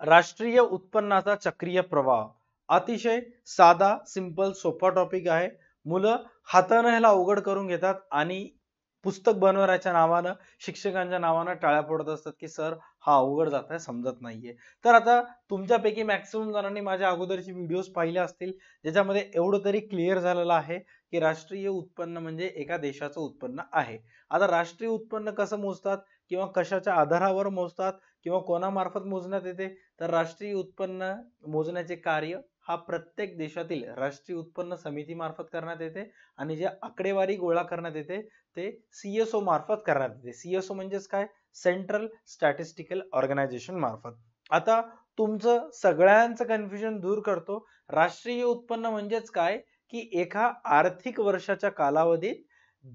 राष्ट्रीय उत्पन्नाचा चक्रीय प्रवाह अतिशय साधा सिंपल सोपा टॉपिक आहे. मुलं हाताने ह्याला अवघड करून घेतात आणि पुस्तक बनवण्याच्या नावानं शिक्षकांच्या नावानं टाळ्या फोडत असतात की सर हा अवघड जात आहे समजत नाहीये. तर आता तुमच्यापैकी मॅक्सिमम जणांनी माझ्या अगोदरची व्हिडिओज पाहिले असतील ज्याच्यामध्ये एवढं तरी क्लिअर झालेलं आहे की राष्ट्रीय उत्पन्न म्हणजे एका देशाचं उत्पन्न आहे. आता राष्ट्रीय उत्पन्न कसं मोजतात किंवा कशाच्या आधारावर मोजतात किंवा कोणामार्फत मोजण्यात येते, तर राष्ट्रीय उत्पन्न मोजण्याचे कार्य हा प्रत्येक देशातील राष्ट्रीय उत्पन्न समिती मार्फत करण्यात येते आणि जे आकडेवारी गोळा करण्यात येते ते सीएसओ मार्फत करण्यात येते. सीएसओ म्हणजेच काय, सेंट्रल स्टॅटिस्टिकल ऑर्गनायझेशन मार्फत. आता तुमचं सगळ्यांचं कन्फ्युजन दूर करतो. राष्ट्रीय उत्पन्न म्हणजेच काय की एका आर्थिक वर्षाच्या कालावधीत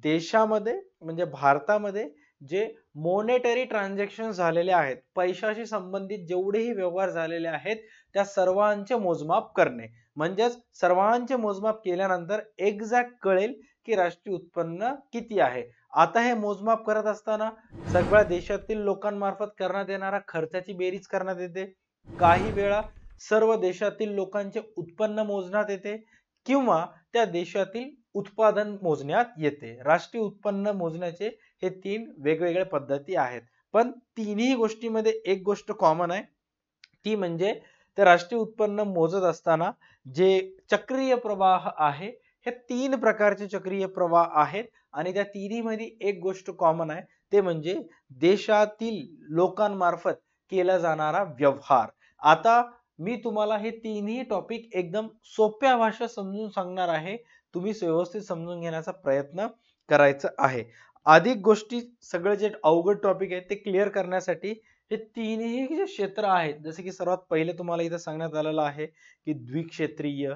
देशामध्ये म्हणजे भारतामध्ये जे मॉनेटरी ट्रान्झॅक्शन झालेले आहेत, पैशाशी संबंधित जेवढेही व्यवहार झालेले आहेत त्या सर्वांचे मोजमाप करणे. म्हणजेच सर्वांचे मोजमाप केल्यानंतर एक्झॅक्ट कळेल की राष्ट्रीय उत्पन्न किती आहे. आता हे मोजमाप करत असताना सगळ्या देशातील लोकांमार्फत करण्यात येणारा खर्चाची बेरीज करण्यात येते. काही वेळा सर्व देशातील लोकांचे उत्पन्न मोजण्यात येते किंवा त्या देशातील उत्पादन मोजण्यात येते. राष्ट्रीय उत्पन्न मोजण्याचे हे तीन वेगवेगळ्या पद्धती आहेत. पण तिन्ही गोष्टीमध्ये एक गोष्ट कॉमन आहे, ती म्हणजे ते राष्ट्रीय उत्पन्न मोजत असताना जे चक्रीय प्रवाह आहे हे तीन प्रकारचे चक्रीय प्रवाह आहेत आणि त्या तिन्हीमध्ये एक गोष्ट कॉमन आहे, ते म्हणजे देशातील लोकांमार्फत केला जाणारा व्यवहार. आता मी तुम्हाला हे तिन्ही टॉपिक एकदम सोप्या भाषेत समजून सांगणार आहे. तुम्ही व्यवस्थित समजून घेण्याचा प्रयत्न करायचा आहे. अधिक गोष्टी सगळे जे अवघड टॉपिक आहेत ते क्लिअर करण्यासाठी हे तिन्ही जे क्षेत्र आहेत, जसे की सर्वात पहिले तुम्हाला इथे सांगण्यात आलेलं आहे की द्विक्षेत्रीय,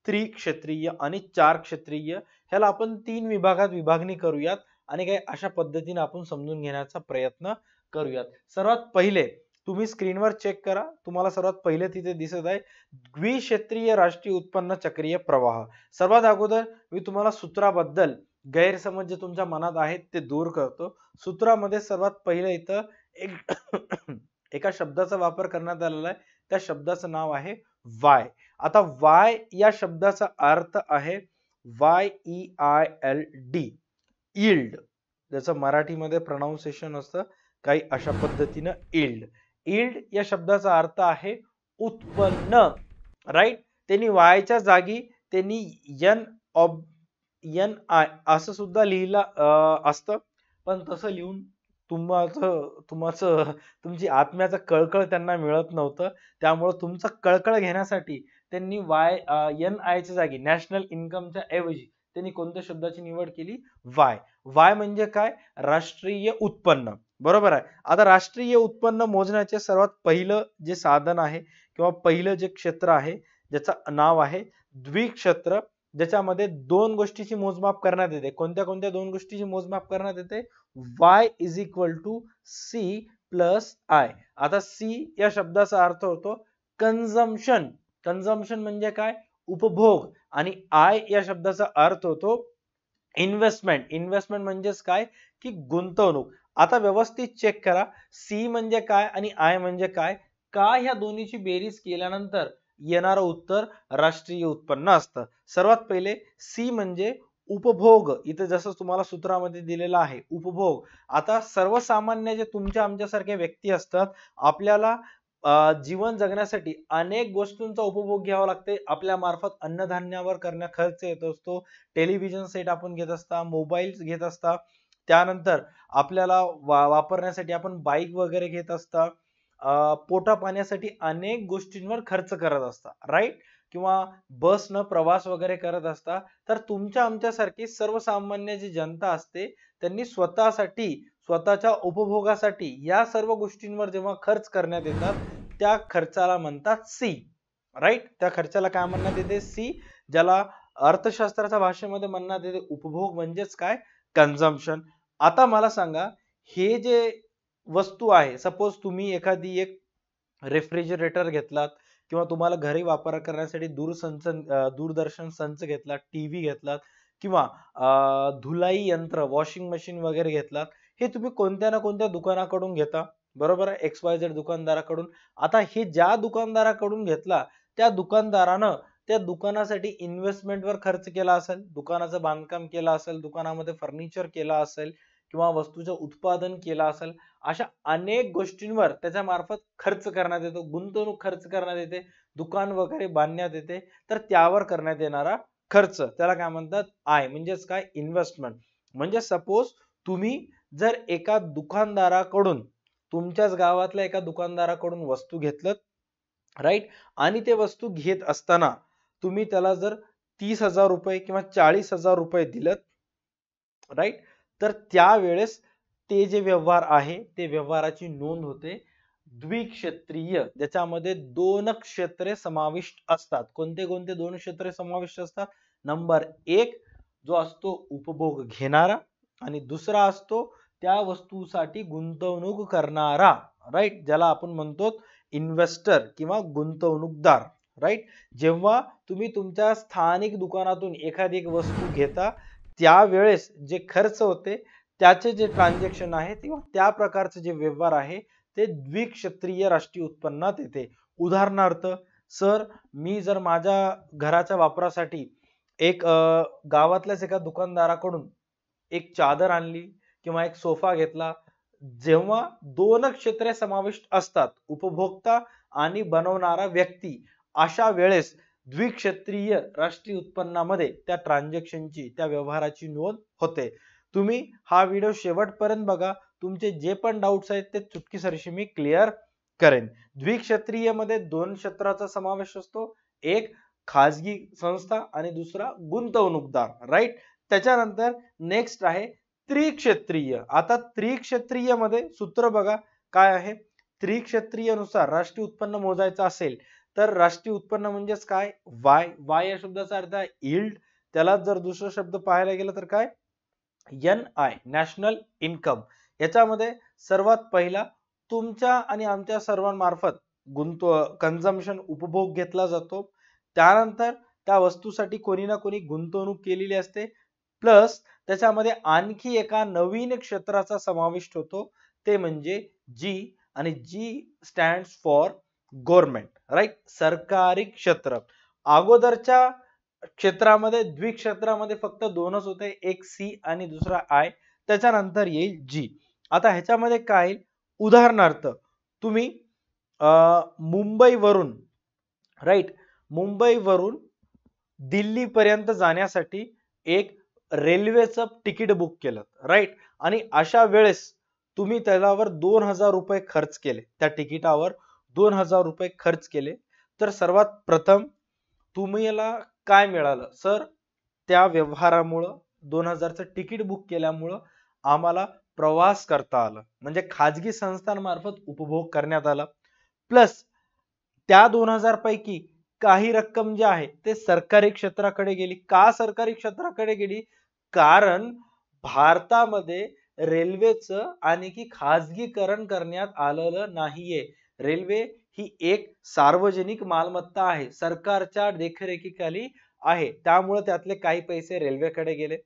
त्रिक्षेत्रीय आणि चार क्षेत्रीय, ह्याला आपण तीन विभागात विभागणी करूयात आणि काही अशा पद्धतीने आपण समजून घेण्याचा प्रयत्न करूयात. सर्वात पहिले तुम्ही स्क्रीनवर चेक करा, तुम्हाला सर्वात पहिले तिथे दिसत आहे द्विक्षेत्रीय राष्ट्रीय उत्पन्न चक्रीय प्रवाह. सर्वात अगोदर मी तुम्हाला सूत्राबद्दल गैरसमज जे तुमच्या मनात आहेत ते दूर करतो. सूत्रामध्ये सर्वात पहिलं इथं एक एका शब्दाचा वापर करण्यात आलेला आहे, त्या शब्दाचं नाव आहे वाय. आता वाय या शब्दाचा अर्थ आहे YEILD, यील्ड. ज्याचं मराठीमध्ये प्रोनाउन्सिएशन असतं काही अशा पद्धतीनं यील्ड. यील्ड या शब्दाचा अर्थ आहे उत्पन्न, राईट. त्यांनी वायच्या जागी त्यांनी NI असं सुद्धा लिहिलं असतं, पण तसं लिहून तुमची आत्म्याचं कळकळ त्यांना मिळत नव्हतं. त्यामुळे तुमचा कळकळ घेण्यासाठी त्यांनी NI च्या जागी नॅशनल इन्कमच्या ऐवजी त्यांनी कोणत्या शब्दाची निवड केली, वाय. वाय म्हणजे काय, राष्ट्रीय उत्पन्न, बरोबर आहे. आता राष्ट्रीय उत्पन्न मोजण्याचे सर्वात पहिलं जे साधन आहे किंवा पहिलं जे क्षेत्र आहे ज्याचं नाव आहे द्विक्षेत्र, ज्याच्यामध्ये दोन गोष्टीची मोजमाप करण्यात येते. कोणत्या कोणत्या दोन गोष्टीची मोजमाप करण्यात येते, y is equal to C plus I. आता C या शब्दाचा अर्थ होतो कन्झम्पशन. कन्झम्पशन म्हणजे काय, उपभोग. आणि I या शब्दाचा अर्थ होतो इन्व्हेस्टमेंट. इन्व्हेस्टमेंट म्हणजेच काय की गुंतवणूक. आता व्यवस्थित चेक करा, C म्हणजे काय आणि I म्हणजे काय. का ह्या दोन्हीची बेरीज केल्यानंतर येणारं उत्तर राष्ट्रीय उत्पन्न असतं. सर्वात पहिले C म्हणजे उपभोग. इथे जसं तुम्हाला सूत्रामध्ये दिलेलं आहे उपभोग. आता सर्वसामान्य जे तुमच्या आमच्यासारख्या व्यक्ती असतात, आपल्याला जीवन जगण्यासाठी अनेक गोष्टींचा उपभोग घ्यावा लागते. आपल्या मार्फत अन्नधान्यावर करण्या खर्च येत असतो. टेलिव्हिजन सेट आपण घेत असता, मोबाईल घेत असता, त्यानंतर आपल्याला वापरण्यासाठी आपण बाईक वगैरे घेत असता, पोटा पाण्यासाठी अनेक गोष्टींवर खर्च करत असता, राईट. किंवा बसनं प्रवास वगैरे करत असता. तर तुमच्या आमच्यासारखी सर्वसामान्य जी जनता असते त्यांनी स्वतःसाठी स्वतःच्या उपभोगासाठी या सर्व गोष्टींवर जेव्हा खर्च करण्यात येतात त्या खर्चाला म्हणतात C, राईट. त्या खर्चाला काय म्हणण्यात येते, C, ज्याला अर्थशास्त्राच्या भाषेमध्ये म्हणण्यात येते उपभोग म्हणजेच काय, कन्झम्पशन. आता मला सांगा, हे जे वस्तू आहे, सपोज तुम्ही एखादी एक रेफ्रिजरेटर घेतलात किंवा तुम्हाला घरी वापर करण्यासाठी दूरदर्शन संच घेतला, टीव्ही घेतलात किंवा धुलाई यंत्र वॉशिंग मशीन वगैरे घेतलात, हे तुम्ही कोणत्या ना कोणत्या दुकानाकडून घेता, बरोबर आहे, XYZ दुकानदाराकडून. आता हे ज्या दुकानदाराकडून घेतला त्या दुकानदारानं त्या दुकानासाठी इन्व्हेस्टमेंटवर खर्च केला असेल, दुकानाचं बांधकाम केलं असेल, दुकानामध्ये फर्निचर केलं असेल किंवा वस्तूचं उत्पादन केलं असेल, अशा अनेक गोष्टींवर त्याच्या मार्फत खर्च करण्यात येतो, गुंतवणूक खर्च करण्यात येते, दुकान वगैरे बांधण्यात येते, तर त्यावर करण्यात येणारा खर्च त्याला काय म्हणतात, आय म्हणजेच काय, इन्व्हेस्टमेंट. म्हणजे सपोज तुम्ही जर एका दुकानदाराकडून, तुमच्याच गावातल्या एका दुकानदाराकडून वस्तू घेतलं, राईट, आणि ते वस्तू घेत असताना तुम्ही त्याला जर 30,000 रुपये किंवा 40,000 रुपये दिलेत, राईट, तर त्यावेळेस ते जे व्यवहार आहे ते व्यवहाराची नोंद होते द्विक्षेत्रीय, ज्याच्यामध्ये दोन क्षेत्रे समाविष्ट असतात. कोणते कोणते दोन क्षेत्रे समाविष्ट असतात? नंबर एक जो असतो उपभोग घेणारा, आणि दुसरा असतो त्या वस्तूसाठी गुंतवणूक करणारा, राईट, ज्याला आपण म्हणतो इन्व्हेस्टर किंवा गुंतवणूकदार, राईट. जेव्हा तुम्ही तुमच्या स्थानिक दुकानातून एखादी एक वस्तू घेता त्यावेळेस जे खर्च होते त्याचे जे ट्रान्झॅक्शन आहे किंवा त्या प्रकारचे जे व्यवहार आहे ते द्विक्षेत्रीय राष्ट्रीय उत्पन्नात येते. उदाहरणार्थ, सर मी जर माझ्या घराच्या वापरासाठी एक गावातल्याच एका दुकानदाराकडून एक चादर आणली किंवा एक सोफा घेतला, जेव्हा दोन क्षेत्रे समाविष्ट असतात, उपभोक्ता आणि बनवणारा व्यक्ती, अशा वेळेस द्विक्षेत्रीय राष्ट्रीय उत्पन्नामध्ये त्या ट्रान्झॅक्शनची, त्या व्यवहाराची नोंद होते. तुम्ही हा व्हिडिओ शेवटपर्यंत बघा, तुमचे जे पण डाउट्स आहेत ते चुटकीसरशी मी क्लिअर करेन. द्विक्षेत्रीय मध्ये दोन क्षेत्राचा समावेश असतो, एक खाजगी संस्था आणि दुसरा गुंतवणूकदार, राईट. त्याच्यानंतर नेक्स्ट आहे त्रिक्षेत्रीय. आता त्रिक्षेत्रीय मध्ये सूत्र बघा काय आहे. त्रिक्षेत्रीय नुसार राष्ट्रीय उत्पन्न मोजायचं असेल तर राष्ट्रीय उत्पन्न म्हणजेच काय, वाय. वाय या शब्दाचा अर्थ आहे यील्ड, त्याला जर दुसरा शब्द पाहायला गेलं तर काय, NI, नॅशनल इन्कम. याच्यामध्ये सर्वात पहिला तुमच्या आणि आमच्या सर्वांमार्फत कन्झम्पशन, उपभोग घेतला जातो. त्यानंतर त्या वस्तूसाठी कोणी ना कोणी गुंतवणूक केलेली असते, प्लस त्याच्यामध्ये आणखी एका नवीन क्षेत्राचा समावेश होतो, ते म्हणजे जी, आणि जी स्टँड्स फॉर गव्हर्नमेंट, राईट, सरकारी क्षेत्र. अगोदरच्या क्षेत्रामध्ये, द्विक्षेत्रामध्ये फक्त दोनच होते, एक सी आणि दुसरा आय, त्याच्यानंतर येईल जी. आता ह्याच्यामध्ये काय, उदाहरणार्थ तुम्ही मुंबईवरून, राईट, मुंबईवरून दिल्ली पर्यंत जाण्यासाठी एक रेल्वेचं तिकीट बुक केलं, राईट, आणि अशा वेळेस तुम्ही त्याच्यावर 2,000 रुपये खर्च केले, त्या तिकिटावर 2,000 रुपये खर्च केले, तर सर्वात प्रथम तुम्हाला काय मिळालं, सर त्या व्यवहारामुळं 2,000चं तिकीट बुक केल्यामुळं आम्हाला प्रवास करता आला, म्हणजे खाजगी संस्थांमार्फत उपभोग करण्यात आला, प्लस त्या 2,000 पैकी काही रक्कम जी आहे ते सरकारी क्षेत्राकडे गेली. का सरकारी क्षेत्राकडे गेली? कारण भारतामध्ये रेल्वेचं आणखी खाजगीकरण करण्यात आलेलं नाहीये. रेल्वे ही एक सार्वजनिक मालमत्ता आहे, सरकारच्या देखरेखीखाली आहे, त्यामुळे त्यातले काही पैसे रेल्वेकडे गेले.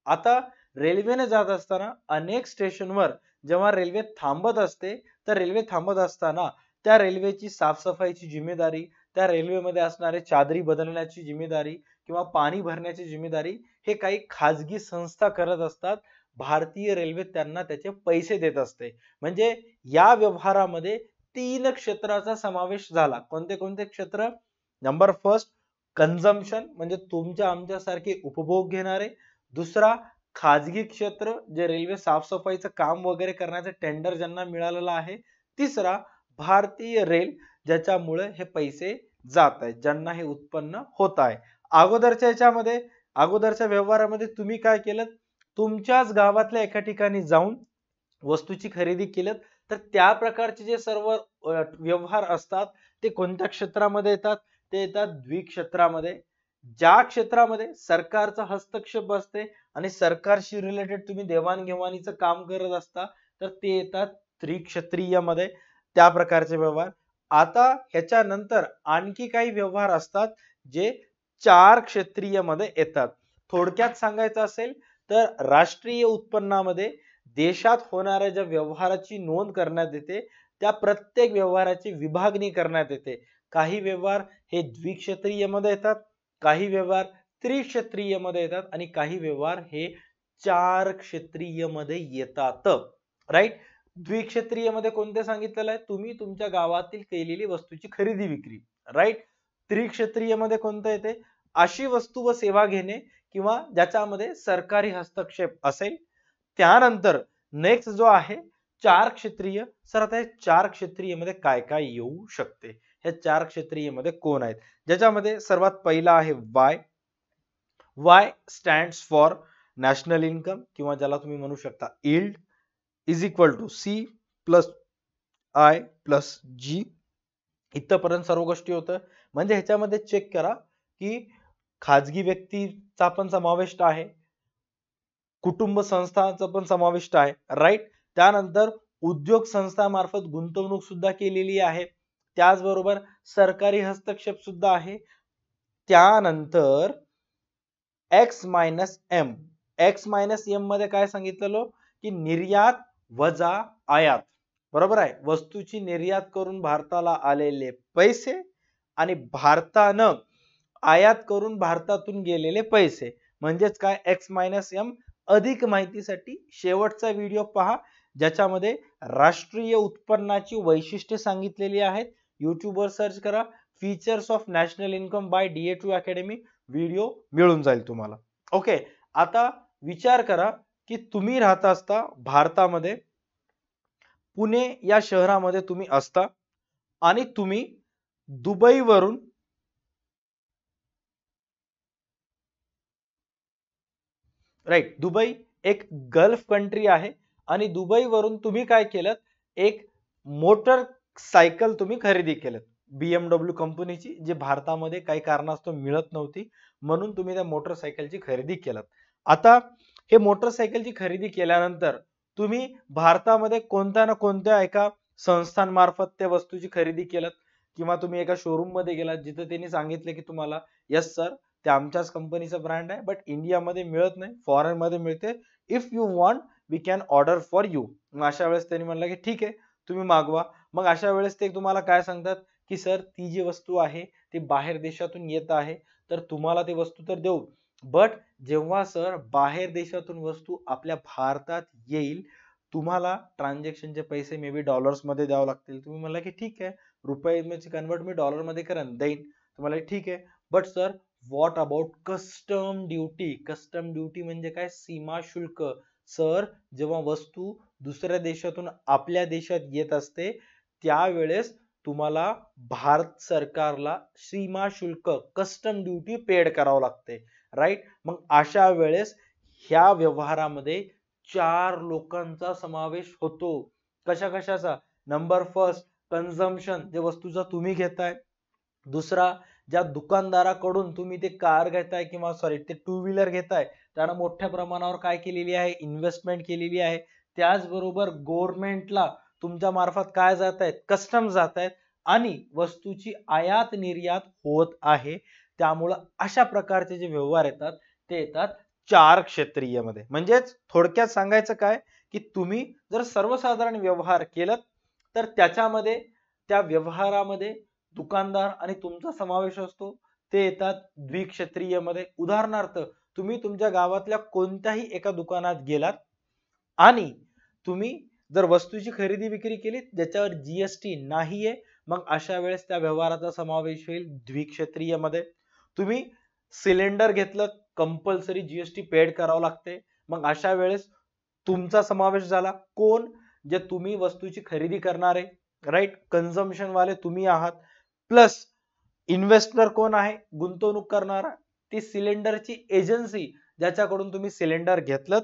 आता रेल्वेने जात असताना अनेक स्टेशनवर जेव्हा रेल्वे थांबत असते, तर रेल्वे थांबत असताना त्या रेल्वेची साफसफाईची जिम्मेदारी, त्या रेल्वेमध्ये असणारे चादरी बदलण्याची जिम्मेदारी किंवा पाणी भरण्याची जिम्मेदारी हे काही खाजगी संस्था करत असतात. भारतीय रेल्वे त्यांना त्याचे पैसे देत असते. म्हणजे या व्यवहारामध्ये तीन क्षेत्राचा समावेश झाला. कोणते कोणते क्षेत्र? नंबर फर्स्ट कन्झम्पशन, म्हणजे तुमच्या आमच्यासारखे उपभोग घेणारे. दुसरा खाजगी क्षेत्र, जे रेल्वे साफसफाईचं काम वगैरे करण्याचं टेंडर ज्यांना मिळालेलं आहे. तिसरा भारतीय रेल, ज्याच्यामुळे हे पैसे जात आहेत, ज्यांना हे उत्पन्न होत आहे. अगोदरच्या याच्यामध्ये, अगोदरच्या व्यवहारामध्ये तुम्ही काय केलं, तुमच्याच गावातल्या एका ठिकाणी जाऊन वस्तूची खरेदी केलं, तर त्या प्रकारचे जे सर्व व्यवहार असतात ते कोणत्या क्षेत्रामध्ये येतात? ते येतात द्विक्षेत्रामध्ये. ज्या क्षेत्रामध्ये सरकारचा हस्तक्षेप असते आणि सरकारशी रिलेटेड तुम्ही देवाणघेवाणीचं काम करत असता, तर ते येतात त्रिक्षेत्रीय मध्ये, त्या प्रकारचे व्यवहार. आता ह्याच्यानंतर आणखी काही व्यवहार असतात जे चार क्षेत्रीय मध्ये येतात. थोडक्यात सांगायचं असेल तर राष्ट्रीय उत्पन्नामध्ये देशात होणाऱ्या ज्या व्यवहाराची नोंद करण्यात येते त्या प्रत्येक व्यवहाराची विभागणी करण्यात येते. काही व्यवहार हे द्विक्षेत्रीय मध्ये येतात, काही व्यवहार त्रिक्षेत्रीय मध्ये येतात आणि काही व्यवहार हे चार क्षेत्रीय मध्ये येतात. राईट. द्विक्षेत्रीय मध्ये कोणते सांगितलेलं आहे? तुम्ही तुमच्या गावातील केलेली वस्तूची खरेदी विक्री. राईट. त्रिक्षेत्रीय मध्ये कोणतं येते? अशी वस्तू व सेवा घेणे किंवा ज्याच्यामध्ये सरकारी हस्तक्षेप असेल. त्यानंतर नेक्स्ट जो आहे चार क्षेत्रीय. सर आता हे चार क्षेत्रीय मध्ये काय काय येऊ शकते? हे चार क्षेत्रीय मध्ये कोण आहेत? ज्याच्यामध्ये सर्वात पहिला आहे Y. Y stands for national income किंवा ज्याला तुम्ही म्हणू शकता yield is equal to C plus I plus G. इथपर्यंत सर्व गोष्टी होतं. म्हणजे ह्याच्यामध्ये चेक करा की खाजगी व्यक्तीचा पण समावेश आहे, कुटुंब संस्थांचा पण समाविष्ट आहे. राईट. त्यानंतर उद्योग संस्थांमार्फत गुंतवणूक सुद्धा केलेली आहे, त्याचबरोबर सरकारी हस्तक्षेप सुद्धा आहे. त्यानंतर X minus M. X minus M मध्ये काय सांगितलं की निर्यात वजा आयात. बरोबर आहे. वस्तूची निर्यात करून भारताला आलेले पैसे आणि भारतानं आयात करून भारतातून गेलेले पैसे म्हणजेच काय? X minus M. अधिक माहितीसाठी शेवटचा व्हिडिओ पहा, ज्याच्यामध्ये राष्ट्रीय उत्पन्नाची वैशिष्ट्ये सांगितलेली आहेत. YouTube वर सर्च करा features of national income by DA2 academy, video मिळून जाईल तुम्हाला. ओके. आता विचार करा की तुम्ही राहता असता भारतामध्ये, पुणे या शहरामध्ये तुम्ही असता आणि तुम्ही दुबईवरून राईट, दुबई एक गल्फ कंट्री आहे आणि दुबईवरून तुम्ही काय केलं? एक मोटर सायकल तुम्ही खरेदी केलं BMW कंपनीची, जी भारतामध्ये काही कारणास्तव मिळत नव्हती, म्हणून तुम्ही त्या मोटरसायकलची खरेदी केलं. आता हे मोटरसायकलची खरेदी केल्यानंतर तुम्ही भारतामध्ये कोणत्या ना कोणत्या एका संस्थांमार्फत त्या वस्तूची खरेदी केलं किंवा तुम्ही एका शोरूम मध्ये गेलात जिथे त्यांनी सांगितले की तुम्हाला यस सर ते आमच्याच कंपनीचा ब्रँड आहे बट इंडियामध्ये मिळत नाही, फॉरेन मध्ये मिळते, if you want we can order for you. मग अशा वेळेस त्यांनी म्हणलं की ठीक आहे तुम्ही मागवा. मग अशा वेळेस ते तुम्हाला काय सांगतात की सर ती जी वस्तू आहे ती बाहेर देशातून येत आहे तर तुम्हाला ती वस्तू तर देऊ, बट जेव्हा सर बाहेर देशातून वस्तू आपल्या भारतात येईल तुम्हाला ट्रान्झॅक्शनचे पैसे मे बी डॉलर्स मध्ये द्यावे लागतील. तुम्ही म्हणला की ठीक आहे रुपये कन्वर्ट मी डॉलर मध्ये करेन देईन. तुम्हाला ठीक आहे, but sir what about custom duty? Custom duty म्हणजे काय? सीमा शुल्क. सर जेव्हा वस्तू दुसऱ्या देशातून आपल्या देशात येत असते त्यावेळेस तुम्हाला भारत सरकारला सीमा शुल्क कस्टम ड्युटी पेड करावं लागते. राईट. मग अशा वेळेस ह्या व्यवहारामध्ये चार लोकांचा समावेश होतो. कशा कशाचा? नंबर फर्स्ट कन्झम्पशन, जे वस्तूचा तुम्ही घेताय. दुसरा ज्या दुकानदाराकडून तुम्ही ते कार घेताय किंवा सॉरी ते टू व्हीलर घेताय त्यानं मोठ्या प्रमाणावर काय केलेली आहे? इन्व्हेस्टमेंट केलेली आहे. त्याचबरोबर गव्हर्नमेंटला तुमच्या मार्फत काय जात आहेत? कस्टम जात आहेत आणि वस्तूची आयात निर्यात होत आहे. त्यामुळं अशा प्रकारचे जे व्यवहार येतात ते येतात चार क्षेत्रीय मध्ये. म्हणजेच थोडक्यात सांगायचं काय की तुम्ही जर सर्वसाधारण व्यवहार केलं तर त्याच्यामध्ये त्या व्यवहारामध्ये दुकानदार आणि तुमचा समावेश असतो, ते येतात द्विक्षेत्रीय मध्ये. उदाहरणार्थ तुम्ही तुमच्या गावातल्या कोणत्याही एका दुकानात गेलात आणि तुम्ही जर वस्तूची खरेदी विक्री केली ज्याच्यावर जीएसटी नाहीये, मग अशा वेळेस त्या व्यवहाराचा समावेश होईल द्विक्षेत्रीय मध्ये. तुम्ही सिलेंडर घेतलं कंपल्सरी जीएसटी पेड करावं लागते, मग अशा वेळेस तुमचा समावेश झाला. कोण? जे तुम्ही वस्तूची खरेदी करणारे, राईट, कन्झम्पशन वाले तुम्ही आहात. प्लस इन्व्हेस्टर कोण आहे? गुंतवणूक करणारा. ती सिलेंडरची एजन्सी ज्याच्याकडून तुम्ही सिलेंडर घेतलं,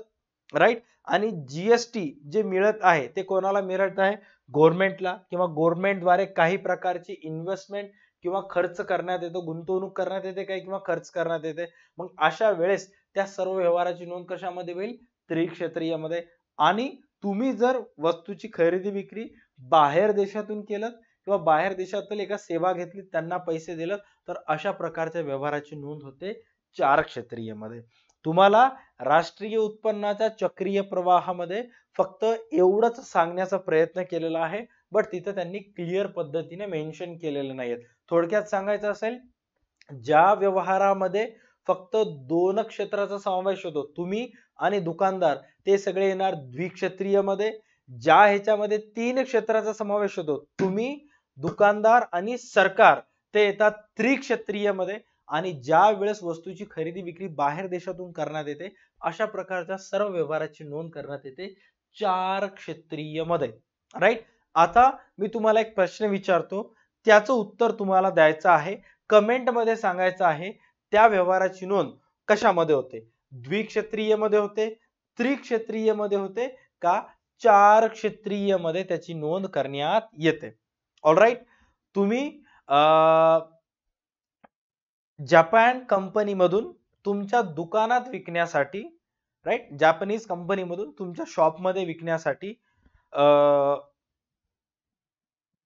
राईट. आणि जीएसटी जे मिळत आहे ते कोणाला मिळत आहे? गव्हर्नमेंटला, किंवा गव्हर्नमेंटद्वारे काही प्रकारची इन्व्हेस्टमेंट किंवा खर्च करण्यात येतो, गुंतवणूक करण्यात येते काही किंवा खर्च करण्यात येते. मग अशा वेळेस त्या सर्व व्यवहाराची नोंद कशामध्ये होईल? त्रिक्षेत्रीय मध्ये. आणि तुम्ही जर वस्तूची खरेदी विक्री बाहेर देशातून केलं किंवा बाहेर देशातील एका सेवा घेतली त्यांना पैसे दिलं तर अशा प्रकारच्या व्यवहाराची नोंद होते चार क्षेत्रीय मध्ये. तुम्हाला राष्ट्रीय उत्पन्नाच्या चक्रीय प्रवाहामध्ये फक्त एवढंच सांगण्याचा प्रयत्न केलेला आहे, बट तिथे त्यांनी क्लिअर पद्धतीने मेन्शन केलेलं नाहीये. थोडक्यात सांगायचं असेल, ज्या व्यवहारामध्ये फक्त दोन क्षेत्राचा समावेश होतो, तुम्ही आणि दुकानदार, ते सगळे येणार द्विक्षेत्रीय मध्ये. ज्या ह्याच्यामध्ये तीन क्षेत्राचा समावेश होतो, तुम्ही, दुकानदार आणि सरकार, ते येतात त्रिक्षेत्रीय मध्ये. आणि ज्या वेळेस वस्तूची खरेदी विक्री बाहेर देशातून करण्यात येते, अशा प्रकारच्या सर्व व्यवहाराची नोंद करण्यात येते चार क्षेत्रीय मध्ये. राईट. आता मी तुम्हाला एक प्रश्न विचारतो, त्याचं उत्तर तुम्हाला द्यायचं आहे, कमेंट मध्ये सांगायचं आहे, त्या व्यवहाराची नोंद कशामध्ये होते? द्विक्षेत्रीय मध्ये होते, त्रिक्षेत्रीय मध्ये होते, का चार क्षेत्रीय मध्ये त्याची नोंद करण्यात येते? ऑलराईट. तुम्ही जपान कंपनी मधून तुमच्या दुकानात विकण्यासाठी, राईट, जपानीज कंपनी मधून तुमच्या शॉप मध्ये विकण्यासाठी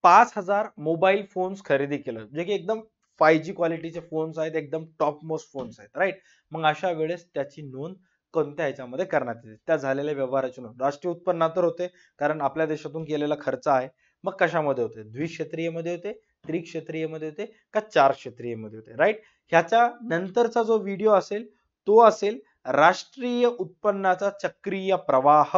5,000 मोबाईल फोन्स खरेदी केलं, जे की एकदम 5G क्वालिटीचे फोन्स आहेत, एकदम टॉप मोस्ट फोन्स आहेत. राईट. मग अशा वेळेस त्याची नोंद कोणत्या ह्याच्यामध्ये करण्यात येते? त्या झालेल्या व्यवहाराची नोंद राष्ट्रीय उत्पन्नात तर होते, कारण आपल्या देशातून केलेला खर्च आहे. मग कशामध्ये होते? द्विक्षेत्रीय मध्ये होते, त्रिक्षेत्रीय मध्ये होते, का चार क्षेत्रीय मध्ये होते? राईट. ह्याच्या नंतरचा जो व्हिडिओ असेल तो असेल राष्ट्रीय उत्पन्नाचा चक्रीय प्रवाह.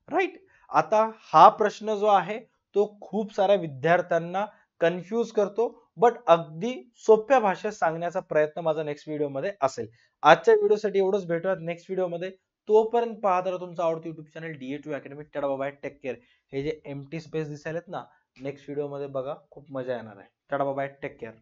राईट. आता हा प्रश्न जो आहे तो खूप साऱ्या विद्यार्थ्यांना कन्फ्यूज करतो, बट अगदी सोप्या भाषेत सांगण्याचा प्रयत्न माझा नेक्स्ट व्हिडिओ मध्ये असेल. आजच्या व्हिडिओसाठी एवढंच. भेटूया नेक्स्ट व्हिडिओ मध्ये. तोपर्यंत पाहत राहा तुमचं आवडतं YouTube channel DA2 academy. Tata bye bye, take care. हे जे एम्प्टी स्पेस दिसायलेत ना, नेक्स्ट व्हिडिओ मध्ये बघा, खूप मजा येणार आहे. Tata bye bye, take care.